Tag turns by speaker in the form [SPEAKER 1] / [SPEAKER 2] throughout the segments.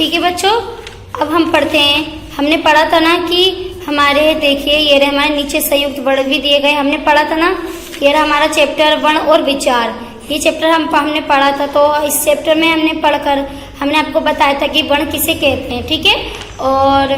[SPEAKER 1] ठीक है बच्चों, अब हम पढ़ते हैं। हमने पढ़ा था ना कि हमारे देखिए ये रहे हमारे नीचे संयुक्त वर्ण भी दिए गए, हमने पढ़ा था ना। ये रहा हमारा चैप्टर वर्ण और विचार, ये चैप्टर हमने पढ़ा था। तो इस चैप्टर में हमने आपको बताया था कि वर्ण किसे कहते हैं, ठीक है। और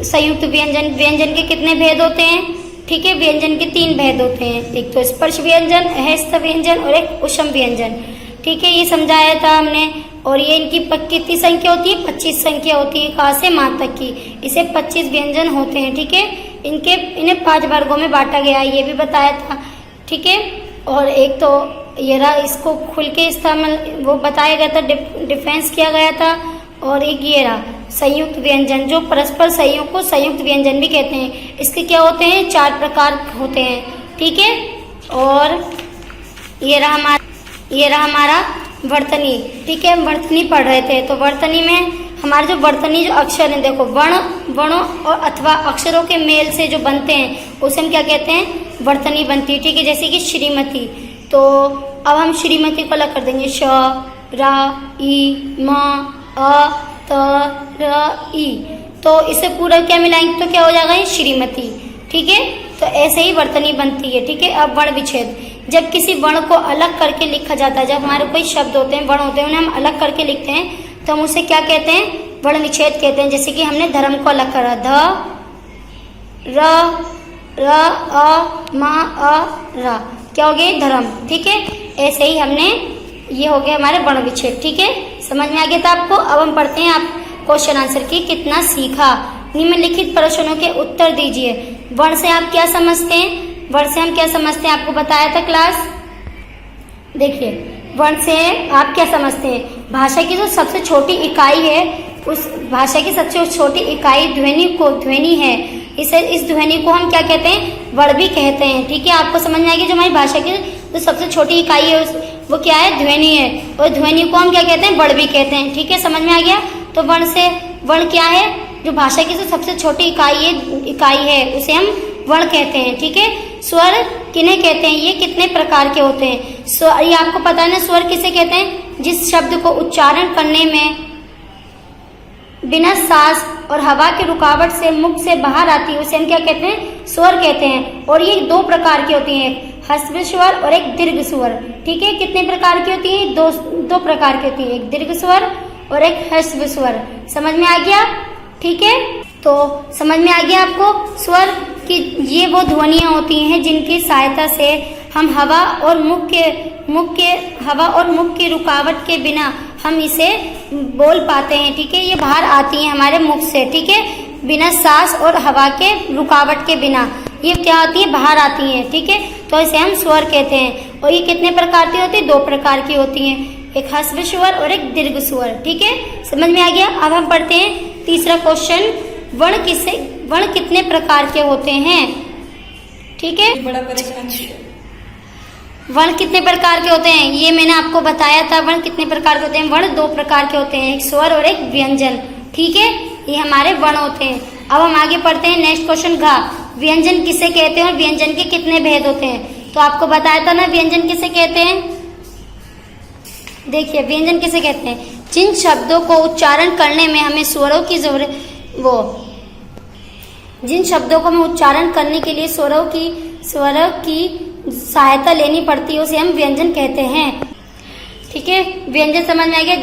[SPEAKER 1] संयुक्त व्यंजन, व्यंजन के कितने भेद होते हैं, ठीक है। व्यंजन के 3 भेद होते हैं, एक तो स्पर्श व्यंजन, अहस्थ व्यंजन और एक ऊष्म व्यंजन, ठीक है। ये समझाया था हमने। और ये इनकी कितनी संख्या होती है, 25 संख्या होती है, कहाँ से माँ तक की। इसे 25 व्यंजन होते हैं, ठीक है। इन्हें 5 वर्गों में बांटा गया है, ये भी बताया था, ठीक है। और एक तो ये रहा, इसको खुल के इस्तेमाल वो बताया गया था, डिफेंस किया गया था। और एक ये रहा संयुक्त व्यंजन, जो परस्पर संयोग को संयुक्त व्यंजन भी कहते हैं। इसके क्या होते हैं, 4 प्रकार होते हैं, ठीक है। और ये रहा हमारा वर्तनी, ठीक है। हम वर्तनी पढ़ रहे थे, तो वर्तनी में हमारे जो वर्तनी जो अक्षर हैं, देखो वर्णों और अथवा अक्षरों के मेल से जो बनते हैं उसे हम क्या कहते हैं, वर्तनी बनती है, ठीक है। जैसे कि श्रीमती, तो अब हम श्रीमती को अलग कर देंगे, श रा ई म अ त र ई, तो इसे पूरा क्या मिलाएंगे तो क्या हो जाएगा, ये श्रीमती, ठीक है। तो ऐसे ही वर्तनी बनती है, ठीक है। अब वर्ण विच्छेद, जब किसी वर्ण को अलग करके लिखा जाता है, जब हमारे कोई शब्द होते हैं, वर्ण होते हैं, उन्हें हम अलग करके लिखते हैं, तो हम उसे क्या कहते हैं, वर्ण विच्छेद कहते हैं। जैसे कि हमने धर्म को अलग करा, ध र अ म अ र, क्या हो गया, धर्म, ठीक है। ऐसे ही हमने ये हो गया हमारे वर्ण विच्छेद, ठीक है। समझ में आ गया था आपको। अब हम पढ़ते हैं आप क्वेश्चन आंसर की कितना सीखा। निम्नलिखित प्रश्नों के उत्तर दीजिए। वर्ण से आप क्या समझते हैं, वर्ण से हम क्या समझते हैं, आपको बताया था क्लास। देखिए वर्ण से आप क्या समझते हैं, भाषा की जो सबसे छोटी इकाई है, उस भाषा की सबसे छोटी इकाई ध्वनि है। इस ध्वनि को हम क्या कहते हैं, वर्ण भी कहते हैं, ठीक है। आपको समझ में आएगी जो हमारी भाषा की जो सबसे छोटी इकाई है वो क्या है, ध्वनि है। और ध्वनि को हम क्या कहते हैं, वर्ण भी कहते हैं, ठीक है। समझ में आ गया। तो वर्ण क्या है, जो भाषा की जो सबसे छोटी इकाई है उसे हम वर्ण कहते हैं, ठीक है। स्वर किन्हें कहते हैं, ये कितने प्रकार के होते हैं। स्वर, ये आपको पता है ना, स्वर किसे कहते हैं, जिस शब्द को उच्चारण करने में बिना सांस और हवा की रुकावट से मुख से बाहर आती है उसे हम क्या कहते हैं, स्वर कहते हैं। और ये 2 प्रकार की होती हैं, एक ह्रस्व स्वर और एक दीर्घ स्वर, ठीक है। कितने प्रकार की होती है, दो प्रकार की होती है, एक दीर्घ स्वर और एक ह्रस्व स्वर। समझ में आ गया, ठीक है। तो समझ में आ गया आपको स्वर की ये वो ध्वनियां होती हैं जिनकी सहायता से हम हवा और मुख की रुकावट के बिना हम इसे बोल पाते हैं, ठीक है। ये बाहर आती हैं हमारे मुख से, ठीक है, बिना सांस और हवा के रुकावट के बिना ये क्या आती है, बाहर आती हैं, ठीक है। तो इसे हम स्वर कहते हैं। और ये कितने प्रकार की होती है, 2 प्रकार की होती हैं, एक ह्रस्व स्वर और एक दीर्घ स्वर, ठीक है। समझ में आ गया। अब हम पढ़ते हैं तीसरा क्वेश्चन, वर्ण कितने प्रकार के होते हैं, ठीक है।
[SPEAKER 2] बड़ा परेशान,
[SPEAKER 1] वर्ण कितने प्रकार के होते हैं, ये मैंने आपको बताया था। वर्ण कितने प्रकार के होते हैं, वर्ण 2 प्रकार के होते हैं, एक स्वर और एक व्यंजन, ठीक है। ये हमारे वर्ण होते हैं। अब हम आगे पढ़ते हैं नेक्स्ट क्वेश्चन, घ व्यंजन किसे कहते हैं और व्यंजन के कितने भेद होते हैं। तो आपको बताया था ना व्यंजन किसे कहते हैं। देखिए व्यंजन किसे कहते हैं, जिन शब्दों को उच्चारण करने में हमें स्वरों की जरूरत, जिन शब्दों को हमें उच्चारण करने के लिए स्वरों की सहायता लेनी पड़ती है उसे हम व्यंजन कहते हैं, ठीक है। व्यंजन समझ में आ गया।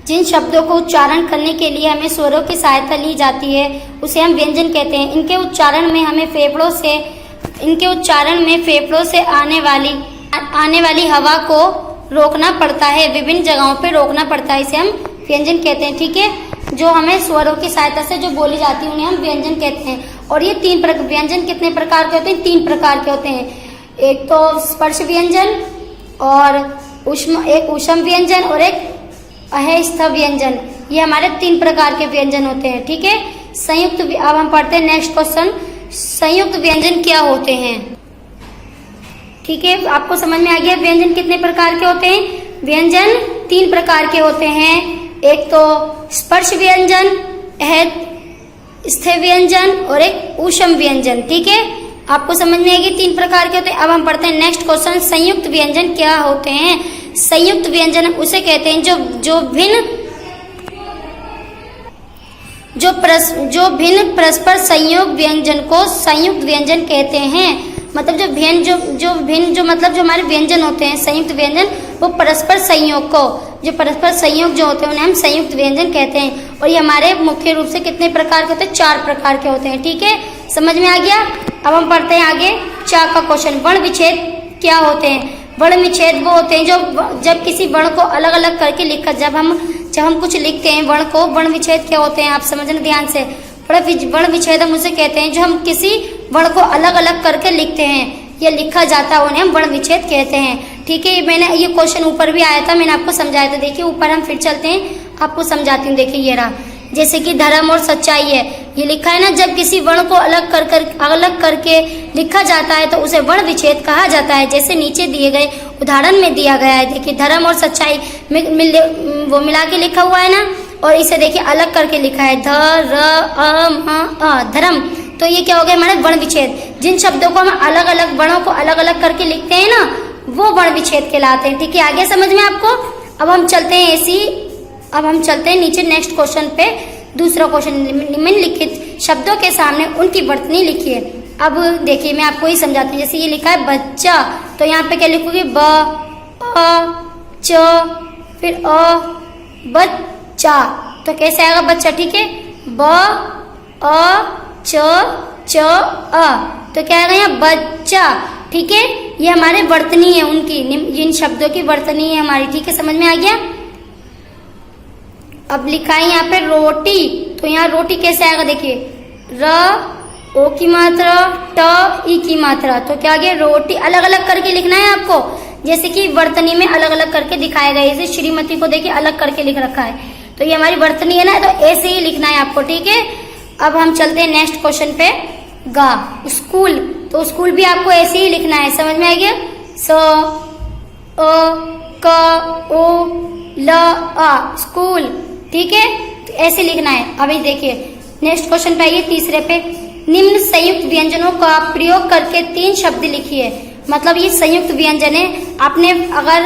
[SPEAKER 1] जिन शब्दों को उच्चारण करने के लिए हमें स्वरों की सहायता ली जाती है उसे हम व्यंजन कहते हैं। इनके उच्चारण में हमें फेफड़ों से आने वाली हवा को रोकना पड़ता है, विभिन्न जगहों पे रोकना पड़ता है, इसे हम व्यंजन कहते हैं, ठीक है। जो हमें स्वरों की सहायता से जो बोली जाती है उन्हें हम व्यंजन कहते हैं। और ये व्यंजन कितने प्रकार के होते हैं, 3 प्रकार के होते हैं, एक तो स्पर्श व्यंजन और एक ऊष्म व्यंजन और एक अहस्थ व्यंजन। ये हमारे 3 प्रकार के व्यंजन होते हैं, ठीक है। अब हम पढ़ते हैं नेक्स्ट क्वेश्चन, संयुक्त व्यंजन क्या होते हैं, ठीक है। आपको समझ में आ गया व्यंजन कितने प्रकार के होते हैं। व्यंजन 3 प्रकार के होते हैं, एक तो स्पर्श व्यंजन, अहस्थ व्यंजन और एक ऊष्म व्यंजन, ठीक है। आपको समझ में आएगी 3 प्रकार के होते हैं। अब हम पढ़ते हैं नेक्स्ट क्वेश्चन, संयुक्त व्यंजन क्या होते हैं। संयुक्त व्यंजन उसे कहते हैं जो भिन्न परस्पर संयोग व्यंजन को संयुक्त व्यंजन कहते हैं। मतलब जो हमारे व्यंजन होते हैं संयुक्त व्यंजन, वो परस्पर संयोग जो होते हैं उन्हें हम संयुक्त व्यंजन कहते हैं। और ये हमारे मुख्य रूप से कितने प्रकार के होते हैं? 4 प्रकार के होते हैं। ठीक है, समझ में आ गया। अब हम पढ़ते हैं आगे 4 का क्वेश्चन। वर्ण विच्छेद क्या होते हैं? वर्ण विच्छेद वो होते हैं जब किसी वर्ण को अलग अलग करके लिखा, जब हम कुछ लिखते हैं वर्ण को, वर्ण विच्छेद क्या होते हैं आप समझना ध्यान से। वर्ण विच्छेद हम उसे कहते हैं जो हम किसी वर्ण को अलग अलग करके लिखते हैं या लिखा जाता है, उन्हें हम वर्ण विच्छेद कहते हैं। ठीक है, ये क्वेश्चन ऊपर भी आया था, मैंने आपको समझाया था। देखिए ऊपर हम फिर चलते हैं, आपको समझाती हूँ। देखिए ये रहा, जैसे कि धर्म और सच्चाई है, ये लिखा है ना, जब किसी वर्ण को अलग करके लिखा जाता है तो उसे वर्ण विच्छेद कहा जाता है। जैसे नीचे दिए गए उदाहरण में दिया गया है। देखिए धर्म और सच्चाई वो मिला के लिखा हुआ है ना, और इसे देखिए अलग करके लिखा है धर्म। तो ये क्या हो गया हमारा वर्ण विच्छेद। जिन शब्दों को हम अलग अलग वर्णों को अलग अलग करके लिखते हैं ना, वो वर्ण विच्छेद कहलाते हैं। ठीक है, आगे समझ में आपको। अब हम चलते हैं नीचे नेक्स्ट क्वेश्चन पे। दूसरा क्वेश्चन, निम्नलिखित शब्दों के सामने उनकी वर्तनी लिखिए। अब देखिए मैं आपको ही समझाती हूँ। जैसे ये लिखा है बच्चा, तो यहाँ पे क्या लिखोगे? ब अ च फिर अ बच्चा, तो कैसे आएगा बच्चा? ठीक है, ब अ च अ, तो क्या आएगा यहाँ? बच्चा। ठीक है, ये हमारे वर्तनी है उनकी, जिन शब्दों की वर्तनी है हमारी। ठीक है, समझ में आ गया। अब लिखा है यहाँ पे रोटी, तो यहाँ रोटी कैसे आएगा? देखिए र ओ की मात्रा, ट ई की मात्रा, तो क्या आ गया? रोटी। अलग अलग करके लिखना है आपको, जैसे कि वर्तनी में अलग अलग करके दिखाया गया है। जैसे श्रीमती को देखिए अलग करके लिख रखा है, तो ये हमारी वर्तनी है ना, तो ऐसे ही लिखना है आपको। ठीक है, अब हम चलते हैं नेक्स्ट क्वेश्चन पे। गा, स्कूल, तो स्कूल भी आपको ऐसे ही लिखना है। समझ में आ गया? स अ क ओ ल आ, स्कूल। ठीक है, तो ऐसे लिखना है। अभी देखिए नेक्स्ट क्वेश्चन पे आइए, तीसरे पे। निम्न संयुक्त व्यंजनों का प्रयोग करके 3 शब्द लिखिए। मतलब ये संयुक्त व्यंजन है। आपने अगर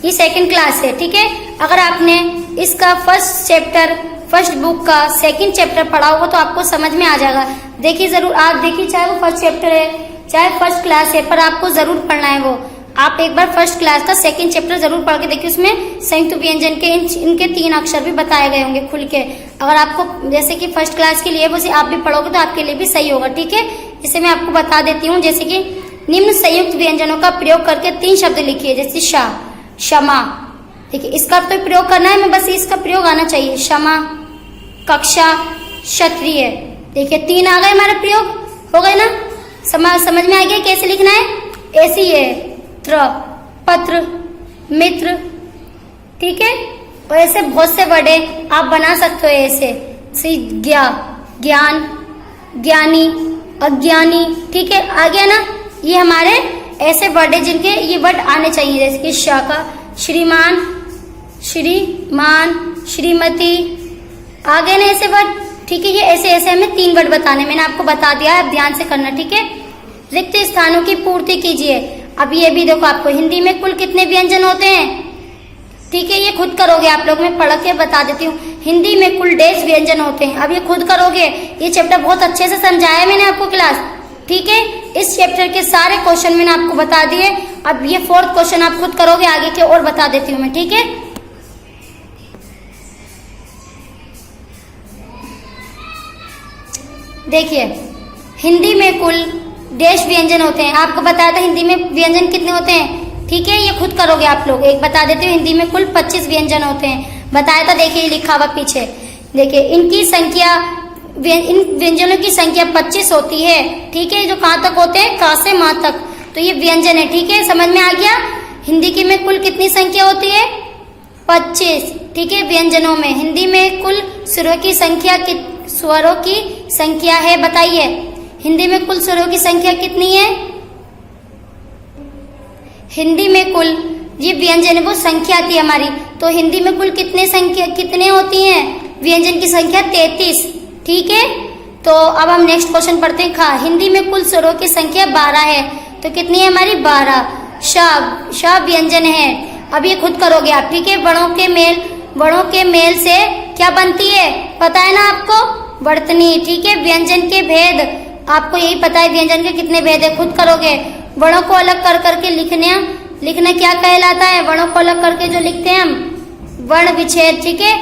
[SPEAKER 1] ये 2nd क्लास है, ठीक है, अगर आपने इसका फर्स्ट बुक का 2nd चैप्टर पढ़ा होगा तो आपको समझ में आ जाएगा। देखिए जरूर, आप देखिए, चाहे वो 1st चैप्टर है चाहे 1st क्लास है, पर आपको जरूर पढ़ना है वो। आप एक बार 1st क्लास का 2nd चैप्टर जरूर पढ़ के देखिए, उसमें संयुक्त व्यंजन के इनके 3 अक्षर भी बताए गए होंगे खुल के। अगर आपको जैसे कि 1st क्लास के लिए वैसे आप भी पढ़ोगे तो आपके लिए भी सही होगा। ठीक है, इसे मैं आपको बता देती हूँ। जैसे कि निम्न संयुक्त व्यंजनों का प्रयोग करके 3 शब्द लिखिए। जैसे क्षमा, देखिए इसका तो प्रयोग करना है, मैं बस इसका प्रयोग आना चाहिए। क्षमा, कक्षा, क्षत्रिय। देखिए 3 आ गए हमारे प्रयोग, हो गए ना। समझ में आ गया कैसे लिखना है? ऐसे ही है, पत्र, मित्र। ठीक है, और ऐसे बहुत से वर्ड है, आप बना सकते हो ऐसे। ज्ञान, ज्ञानी, अज्ञानी। ठीक है, आ गया ना। ये हमारे ऐसे वर्ड है जिनके ये वर्ड आने चाहिए। जैसे कि शाखा, श्रीमान, श्रीमती, आ गए ना ऐसे वर्ड। ठीक है, ये ऐसे हमें 3 वर्ड बताने, मैंने आपको बता दिया है, आप ध्यान से करना। ठीक है, रिक्त स्थानों की पूर्ति कीजिए। अब ये भी देखो, आपको हिंदी में कुल कितने व्यंजन होते हैं? ठीक है, ये खुद करोगे आप लोग, मैं पढ़ के बता देती हूँ। हिंदी में कुल 1.5 व्यंजन होते हैं। अब ये खुद करोगे, ये चैप्टर बहुत अच्छे से समझाया है मैंने आपको क्लास। ठीक है, इस चैप्टर के सारे क्वेश्चन मैंने आपको बता दिए। अब ये 4th क्वेश्चन आप खुद करोगे, आगे के और बता देती हूँ मैं। ठीक है, देखिए हिंदी में कुल 1.5 व्यंजन होते हैं। आपको बताया था हिंदी में व्यंजन कितने होते हैं। ठीक है, ये खुद करोगे आप लोग। एक बता देती हूँ, हिंदी में कुल 25 व्यंजन होते हैं, बताया था। देखिए लिखा हुआ पीछे, देखिए इनकी संख्या, इन व्यंजनों की संख्या 25 होती है। ठीक है, जो कहाँ तक होते हैं? का से माँ तक, तो ये व्यंजन है। ठीक है, समझ में आ गया। हिंदी की में कुल कितनी संख्या होती है? 25। ठीक है, व्यंजनों में हिंदी में कुल स्वरों की संख्या है, बताइए हिंदी में कुल स्वरों की संख्या कितनी है? हिंदी में कुल ये व्यंजन है वो संख्या आती है हमारी, तो हिंदी में कुल कितने होती हैं? व्यंजन की संख्या 33। ठीक है, तो अब हम नेक्स्ट क्वेश्चन पढ़ते हैं। खा, हिंदी में कुल स्वरों की संख्या 12 है, तो कितनी है हमारी? 12। श व्यंजन है, अब ये खुद करोगे आप, ठीक है। वर्णों के मेल से क्या बनती है, पता है ना आपको, वर्तनी, ठीक है। व्यंजन के भेद, आपको यही पता है व्यंजन के कितने भेद है, खुद करोगे। वर्णों को अलग कर करके लिखना क्या कहलाता है, वर्णों को अलग करके जो लिखते हैं हम, वर्ण विच्छेद, ठीक है।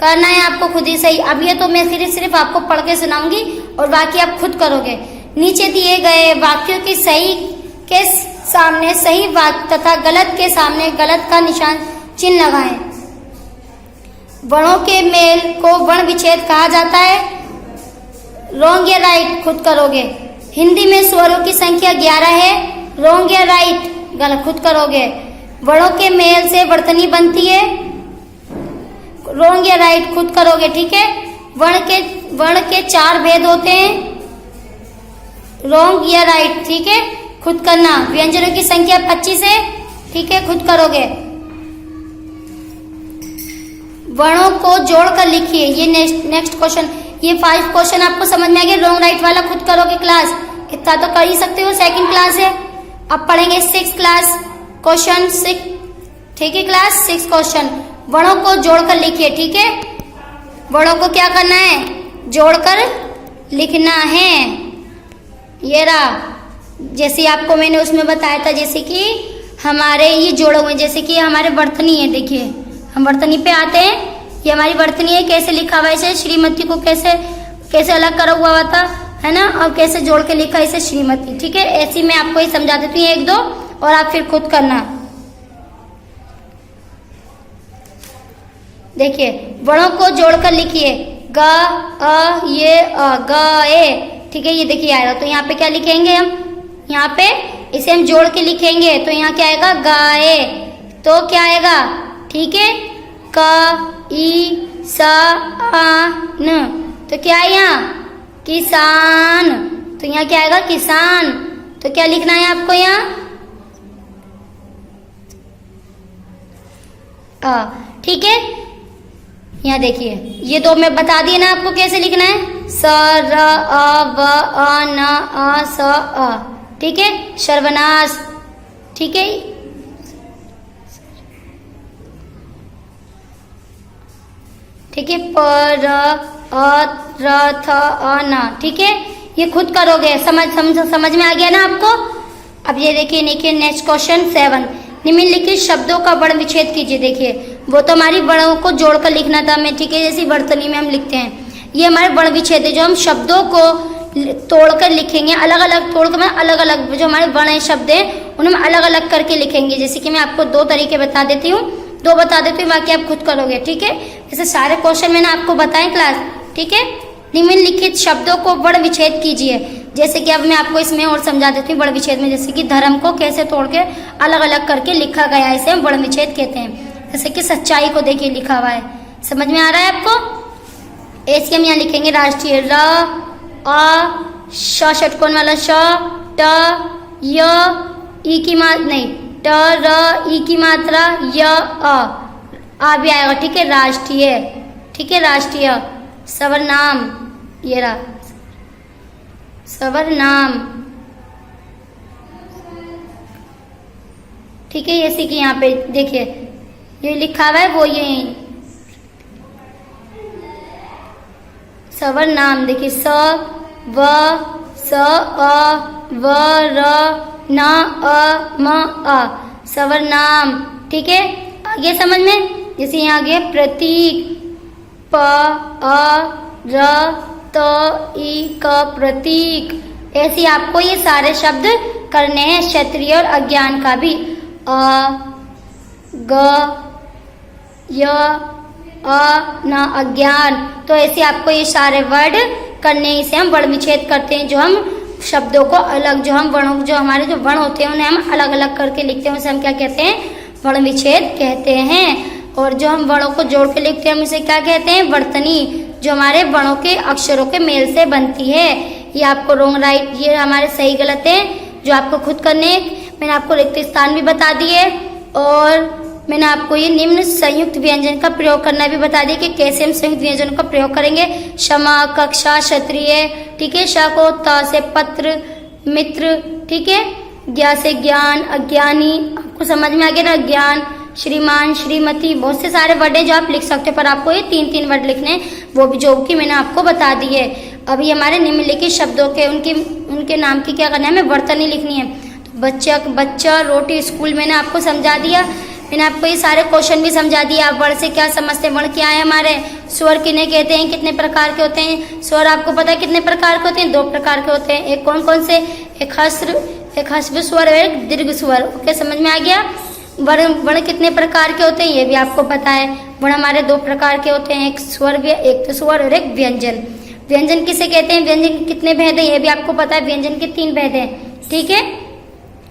[SPEAKER 1] करना है आपको खुद ही सही। अब ये तो मैं सिर्फ आपको पढ़ के सुनाऊंगी और बाकी आप खुद करोगे। नीचे दिए गए वाक्यों की सही के सामने सही वाक्य तथा गलत के सामने गलत का निशान चिन्ह लगाएं। वर्णों के मेल को वर्ण विच्छेद कहा जाता है। रॉन्ग या राइट, खुद करोगे। हिंदी में स्वरों की संख्या 11 है। रॉन्ग या राइट, गलत, खुद करोगे। वर्णों के मेल से वर्तनी बनती है। रॉन्ग या राइट, खुद करोगे, ठीक है। वर्ण के 4 भेद होते हैं। रॉन्ग या राइट, ठीक है, खुद करना। व्यंजनों की संख्या 25 है, ठीक है, खुद करोगे। वर्णों को जोड़कर लिखिए। ये नेक्स्ट क्वेश्चन, ये 5 क्वेश्चन आपको समझ में आ गया। रॉन्ग राइट वाला खुद करोगे क्लास, इतना तो कर ही सकते हो, सेकंड क्लास है। अब पढ़ेंगे 6th क्लास क्वेश्चन 6, ठीक है क्लास 6 क्वेश्चन। वर्णों को जोड़कर लिखिए, ठीक है। वर्णों को क्या करना है, जोड़कर लिखना है। ये रहा, जैसे आपको मैंने उसमें बताया था, जैसे कि हमारे ये जोड़े हुए, जैसे कि हमारे वर्तनी है, देखिए हम वर्तनी पे आते हैं। ये हमारी वर्तनी है, कैसे लिखा हुआ है इसे, श्रीमती को कैसे अलग करा हुआ था, है ना, और कैसे जोड़ के लिखा इसे श्रीमती, ठीक है। ऐसी मैं आपको ये समझा देती हूँ 1-2 और आप फिर खुद करना। देखिए वर्णों को जोड़कर लिखिए। ग अ ये अ, ग ए, ठीक है। ये देखिए आएगा, तो यहाँ पे क्या लिखेंगे हम, यहाँ पे इसे हम जोड़ के लिखेंगे, तो यहाँ क्या आएगा, गाए, तो क्या आएगा, ठीक है, क ई स आ न, तो क्या है यहाँ, किसान, तो यहाँ क्या आएगा, किसान। तो क्या लिखना है आपको यहाँ, ठीक है। यहाँ देखिए ये 2 मैं बता दिए ना आपको कैसे लिखना है, स र अ व अ न अ स अ, ठीक है। सर्वनाश, ठीक है, ठीक है। प र अ र थ अ न, ठीक है। ये खुद करोगे, समझ में आ गया ना आपको। अब ये देखिए नेक्स्ट क्वेश्चन 7, निम्नलिखित शब्दों का वर्ण विच्छेद कीजिए। देखिए वो तो हमारी वर्णों को जोड़कर लिखना था हमें, ठीक है, जैसे वर्तनी में हम लिखते हैं। ये हमारे वर्ण विच्छेद है, जो हम शब्दों को तोड़कर लिखेंगे, अलग अलग तोड़कर, मैं अलग अलग जो हमारे वर्ण शब्द हैं उन्हें हम अलग अलग करके लिखेंगे। जैसे कि मैं आपको 2 तरीके बता देती हूँ, 2 बता देती हूँ, बाकी आप खुद करोगे, ठीक है। जैसे सारे क्वेश्चन मैंने आपको बताए क्लास, ठीक है। निम्नलिखित शब्दों को वर्ण विच्छेद कीजिए। जैसे कि अब मैं आपको इसमें और समझा देती हूँ वर्ण विच्छेद में, जैसे कि धर्म को कैसे तोड़ के अलग अलग करके लिखा गया है, इसे हम वर्ण विच्छेद कहते हैं। जैसे कि सच्चाई को देखिए लिखा हुआ है, समझ में आ रहा है आपको। ऐसे हम यहाँ लिखेंगे राष्ट्रीय, र अ श षटकोण वाला श, ट य ई की मात्रा नहीं, ट र ई की मात्रा, य आ भी आएगा, ठीक है, राष्ट्रीय, ठीक है, राष्ट्रीय। सवर्नाम, ये रहा सवर्नाम, ठीक है। जैसे कि यहाँ पे देखिए ये लिखा हुआ है, वो ये सवर्नाम, देखिए स व स अ व र न अ म अ, सवर्नाम, ठीक है। आगे समझ में, जैसे यहाँ आगे प्रतीक, प अ र त ई क, प्रतीक। ऐसे आपको ये सारे शब्द करने हैं। क्षत्रिय और अज्ञान का भी, अ ग य अ न, अज्ञान। तो ऐसे आपको ये सारे वर्ड करने, इसे हम वर्ण विच्छेद करते हैं, जो हम शब्दों को अलग, जो हम वर्णों, जो हमारे जो वर्ण होते हैं उन्हें हम अलग अलग करके लिखते हैं, उसे हम क्या कहते हैं, वर्ण विच्छेद कहते हैं। और जो हम वर्णों को जोड़ के लिखते हैं हम इसे क्या कहते हैं, वर्तनी, जो हमारे वर्णों के अक्षरों के मेल से बनती है। ये आपको रॉन्ग राइट, ये हमारे सही गलत है, जो आपको खुद करने। मैंने आपको रिक्त स्थान भी बता दिए और मैंने आपको ये निम्न संयुक्त व्यंजन का प्रयोग करना भी बता दिया कि कैसे हम संयुक्त व्यंजन का प्रयोग करेंगे। क्षमा, कक्षा, क्षत्रिय, ठीक है। श को त से पत्र, मित्र, ठीक है। ज्ञा से ज्ञान, अज्ञानी, आपको समझ में आ गया ना, ज्ञान। श्रीमान, श्रीमती, बहुत से सारे वर्ड हैं जो आप लिख सकते हो, पर आपको ये 3-3 वर्ड लिखने हैं, वो भी जो कि मैंने आपको बता दी है। अभी हमारे निम्नलिखित शब्दों के उनके नाम की क्या करना है, हमें वर्तनी लिखनी है। तो बच्चा, रोटी, स्कूल मैंने आपको समझा दिया। मैंने आपको ये सारे क्वेश्चन भी समझा दिया। आप वर्ण से क्या समझते हैं, वर्ण क्या है हमारे, स्वर किन्हें कहते हैं, कितने प्रकार के होते हैं। स्वर आपको पता है कितने प्रकार के होते हैं, 2 प्रकार के होते हैं। एक कौन कौन से, एक ह्रस्व स्वर और एक दीर्घ स्वर। ओके, समझ में आ गया। वर्ण कितने प्रकार के होते हैं ये भी आपको पता है। वर्ण हमारे 2 प्रकार के होते हैं, एक तो स्वर और एक व्यंजन। व्यंजन किसे कहते हैं, व्यंजन के कितने भेद हैं ये भी आपको पता है। व्यंजन के 3 भेद हैं, ठीक है।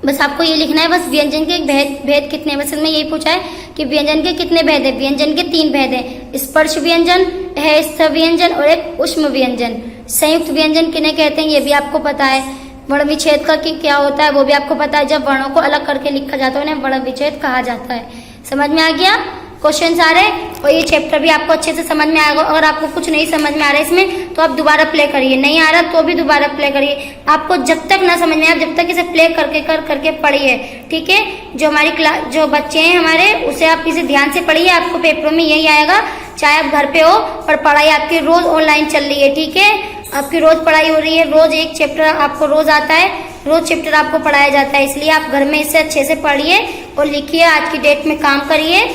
[SPEAKER 1] बस आपको ये लिखना है, बस व्यंजन के भेद कितने, बस इसमें यही पूछा है कि व्यंजन के कितने भेद है। व्यंजन के 3 भेद है, स्पर्श व्यंजन है, स्थ व्यंजन और एक ऊष्म व्यंजन। संयुक्त व्यंजन किन्हें कहते हैं ये भी आपको पता है। वर्ण विच्छेद का क्या होता है वो भी आपको पता है। जब वर्णों को अलग करके लिखा जाता है उन्हें वर्ण विच्छेद कहा जाता है। समझ में आ गया क्वेश्चन सारे। और ये चैप्टर भी आपको अच्छे से समझ में आएगा। अगर आपको कुछ नहीं समझ में आ रहा है इसमें तो आप दोबारा प्ले करिए, नहीं आ रहा तो भी दोबारा प्ले करिए। आपको जब तक ना समझ में आए जब तक इसे प्ले करके पढ़िए, ठीक है। जो हमारी क्लास जो बच्चे हैं हमारे उसे आप इसे ध्यान से पढ़िए, आपको पेपरों में यही आएगा, चाहे आप घर पे हो। पर पढ़ाई आपकी रोज ऑनलाइन चल रही है, ठीक है। आपकी रोज पढ़ाई हो रही है, रोज एक चैप्टर आपको रोज आता है, रोज चैप्टर आपको पढ़ाया जाता है। इसलिए आप घर में इसे अच्छे से पढ़िए और लिखिए, आज की डेट में काम करिए,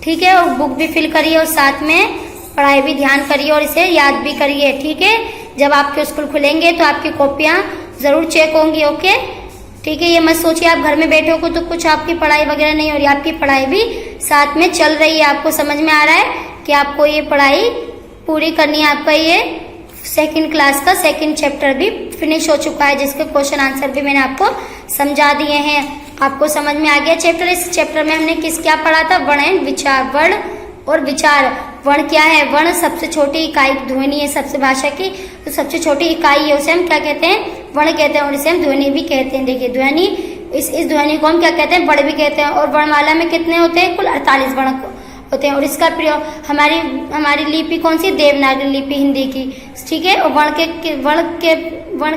[SPEAKER 1] ठीक है। और बुक भी फिल करिए और साथ में पढ़ाई भी ध्यान करिए और इसे याद भी करिए, ठीक है। जब आपके स्कूल खुलेंगे तो आपकी कॉपियां जरूर चेक होंगी, ओके, ठीक है। ये मत सोचिए आप घर में बैठे हो तो कुछ आपकी पढ़ाई वगैरह नहीं हो रही, आपकी पढ़ाई भी साथ में चल रही है। आपको समझ में आ रहा है कि आपको ये पढ़ाई पूरी करनी है। आपका ये 2nd क्लास का 2nd चैप्टर भी फिनिश हो चुका है, जिसके क्वेश्चन आंसर भी मैंने आपको समझा दिए हैं। आपको समझ में आ गया चैप्टर। इस चैप्टर में हमने क्या पढ़ा था, वर्ण विचार, वर्ण और विचार। वर्ण क्या है, वर्ण सबसे छोटी इकाई ध्वनि है, सबसे भाषा की तो सबसे छोटी इकाई है, उसे हम क्या कहते हैं, वर्ण कहते हैं। और इसे हम ध्वनि भी कहते हैं। देखिए ध्वनि, इस ध्वनि को हम क्या कहते हैं, वर्ण भी कहते हैं। और वर्णमाला में कितने होते हैं, कुल 48 वर्ण होते हैं। और इसका प्रयोग हमारी लिपि कौन सी, देवनागरी लिपि हिंदी की, ठीक है। और वर्ण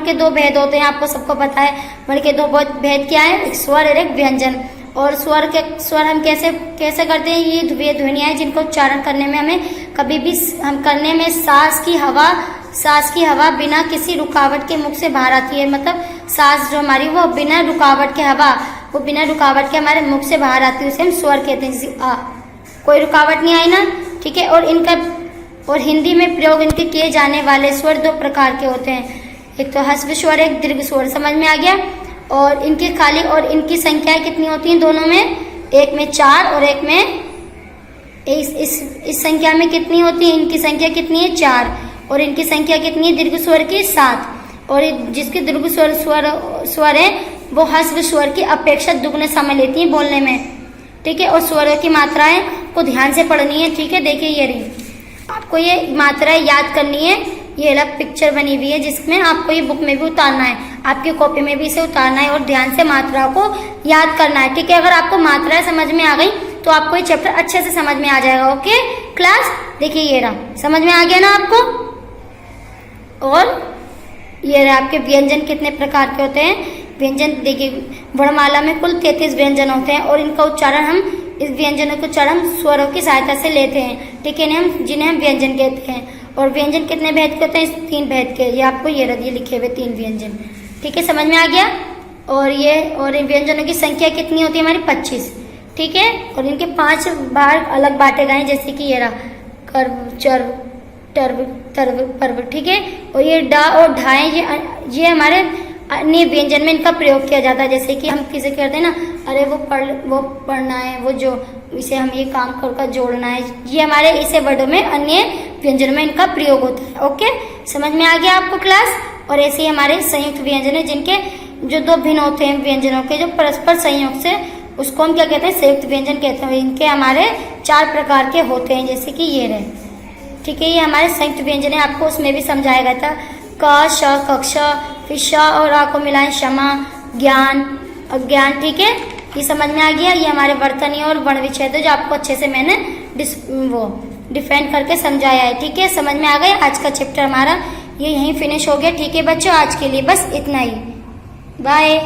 [SPEAKER 1] के 2 भेद होते हैं, आपको सबको पता है। वर्ण के 2 भेद क्या है, एक स्वर और एक व्यंजन। और स्वर हम कैसे करते हैं, ये ध्वनियां हैं जिनको उच्चारण करने में हमें कभी भी करने में सांस की हवा बिना किसी रुकावट के मुख से बाहर आती है। मतलब सांस जो हमारी वो बिना रुकावट के हमारे मुख से बाहर आती है, उसे हम स्वर कहते हैं। जैसे आ, कोई रुकावट नहीं आई ना, ठीक है। और हिंदी में प्रयोग इनके किए जाने वाले स्वर 2 प्रकार के होते हैं, एक तो ह्रस्व स्वर, एक दीर्घ स्वर। समझ में आ गया। और इनकी संख्याएं कितनी होती हैं दोनों में, एक में 4 और एक में इस संख्या में कितनी होती है, इनकी संख्या कितनी है 4 और इनकी संख्या कितनी है दीर्घ स्वर की 7। और जिसके दीर्घ स्वर है वो ह्रस्व स्वर की अपेक्षा दुगने समय लेती है बोलने में, ठीक है। और स्वरों की मात्राएं को ध्यान से पढ़नी है, ठीक है। देखिए ये रही, आपको ये मात्राएं याद करनी है। ये अलग पिक्चर बनी हुई है जिसमें आपको ये बुक में भी उतारना है, आपकी कॉपी में भी इसे उतारना है और ध्यान से मात्राओं को याद करना है, ठीक है। अगर आपको मात्राएं समझ में आ गई तो आपको ये चैप्टर अच्छे से समझ में आ जाएगा, ओके क्लास। देखिए ये रहा, समझ में आ गया ना आपको। और ये रहा आपके व्यंजन कितने प्रकार के होते हैं। व्यंजन देखिए वर्णमाला में कुल 33 व्यंजन होते हैं और इनका उच्चारण हम इस व्यंजनों के उच्चारण स्वरों की सहायता से लेते हैं, ठीक है, जिन्हें हम व्यंजन कहते हैं। और व्यंजन कितने भेद के होते हैं, 3 भेद के। ये आपको ये रही लिखे हुए 3 व्यंजन, ठीक है, समझ में आ गया। और इन व्यंजनों की संख्या कितनी होती है हमारी 25, ठीक है। और इनके 5 भाग अलग बांटे गए, जैसे कि ये रहा कर्व, चर्व, टर्व, तर्व, पर्व, ठीक है। और ये डा और ढाएं ये हमारे अन्य व्यंजन में इनका प्रयोग किया जाता है। जैसे कि हम किसे कहते हैं ना, अरे वो पढ़ना है, वो जो इसे हम ये काम कर जोड़ना है, ये हमारे इसे वर्डों में अन्य व्यंजन में इनका प्रयोग होता है, ओके। समझ में आ गया आपको क्लास। और ऐसे ही हमारे संयुक्त व्यंजन है जिनके जो 2 भिन्न होते हैं व्यंजनों के जो परस्पर संयोग से, उसको हम क्या कहते हैं, संयुक्त व्यंजन कहते हैं। इनके हमारे 4 प्रकार के होते हैं, जैसे कि ये रहे, ठीक है। ये हमारे संयुक्त व्यंजन है, आपको उसमें भी समझाया गया था। क, श, कक्षा, फिर श और आ को मिलाएं क्षमा, ज्ञान, अज्ञान, ठीक है। ये समझ में आ गया। ये हमारे वर्तनी और वर्ण विच्छेद जो आपको अच्छे से मैंने डिफाइन करके समझाया है, ठीक है। समझ में आ गया। आज का चैप्टर हमारा ये यहीं फिनिश हो गया, ठीक है बच्चों। आज के लिए बस इतना ही, बाय।